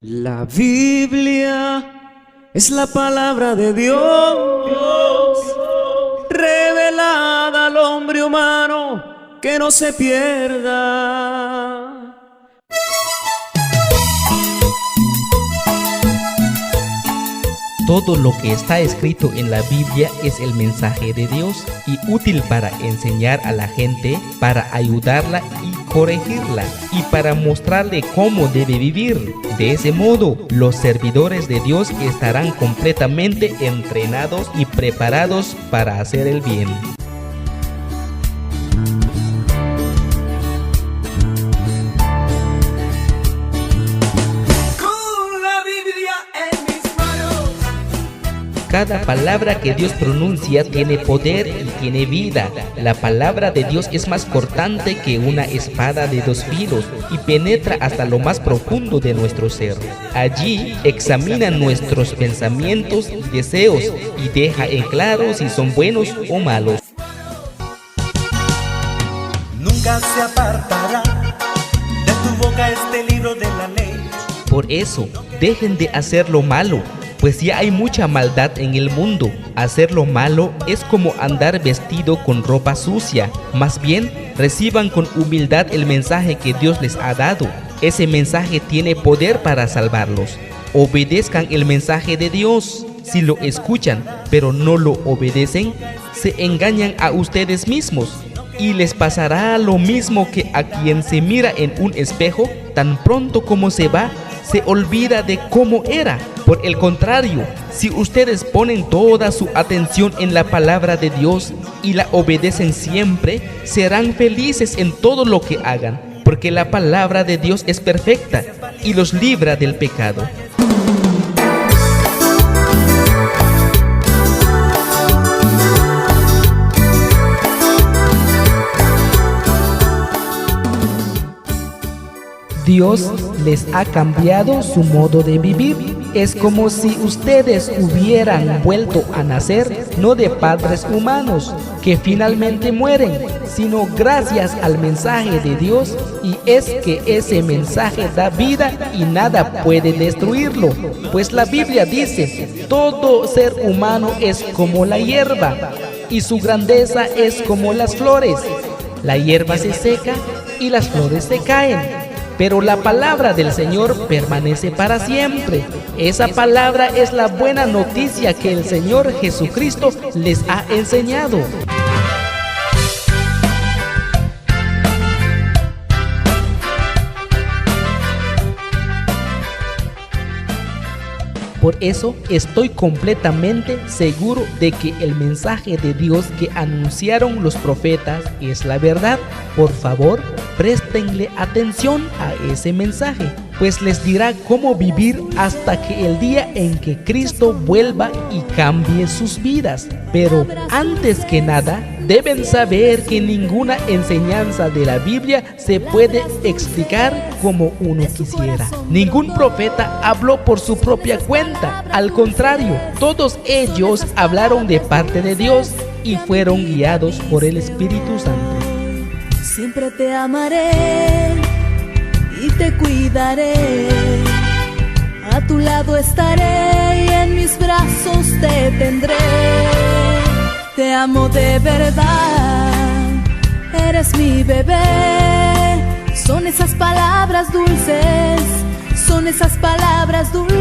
La Biblia es la palabra de Dios, revelada al hombre humano, que no se pierda. Todo lo que está escrito en la Biblia es el mensaje de Dios y útil para enseñar a la gente, para ayudarla y corregirla y para mostrarle cómo debe vivir. De ese modo, los servidores de Dios estarán completamente entrenados y preparados para hacer el bien. Cada palabra que Dios pronuncia tiene poder y tiene vida. La palabra de Dios es más cortante que una espada de dos filos y penetra hasta lo más profundo de nuestro ser. Allí examina nuestros pensamientos y deseos y deja en claro si son buenos o malos. Nunca se apartará de tu boca este libro de la ley. Por eso, dejen de hacer lo malo, pues ya hay mucha maldad en el mundo. Hacer lo malo es como andar vestido con ropa sucia. Más bien, reciban con humildad el mensaje que Dios les ha dado. Ese mensaje tiene poder para salvarlos. Obedezcan el mensaje de Dios. Si lo escuchan, pero no lo obedecen, se engañan a ustedes mismos. Y les pasará lo mismo que a quien se mira en un espejo, tan pronto como se va, se olvida de cómo era. Por el contrario, si ustedes ponen toda su atención en la palabra de Dios y la obedecen siempre, serán felices en todo lo que hagan, porque la palabra de Dios es perfecta y los libra del pecado. Dios les ha cambiado su modo de vivir. Es como si ustedes hubieran vuelto a nacer, no de padres humanos que finalmente mueren, sino gracias al mensaje de Dios, y es que ese mensaje da vida y nada puede destruirlo. Pues la Biblia dice, todo ser humano es como la hierba, y su grandeza es como las flores. La hierba se seca y las flores se caen, pero la palabra del Señor permanece para siempre. Esa palabra es la buena noticia que el Señor Jesucristo les ha enseñado. Por eso estoy completamente seguro de que el mensaje de Dios que anunciaron los profetas es la verdad. Por favor, préstenle atención a ese mensaje, pues les dirá cómo vivir hasta que el día en que Cristo vuelva y cambie sus vidas. Pero antes que nada, deben saber que ninguna enseñanza de la Biblia se puede explicar como uno quisiera. Ningún profeta habló por su propia cuenta. Al contrario, todos ellos hablaron de parte de Dios y fueron guiados por el Espíritu Santo. Siempre te amaré y te cuidaré. A tu lado estaré y en mis brazos te tendré. Te amo de verdad, eres mi bebé. Son esas palabras dulces, son esas palabras dulces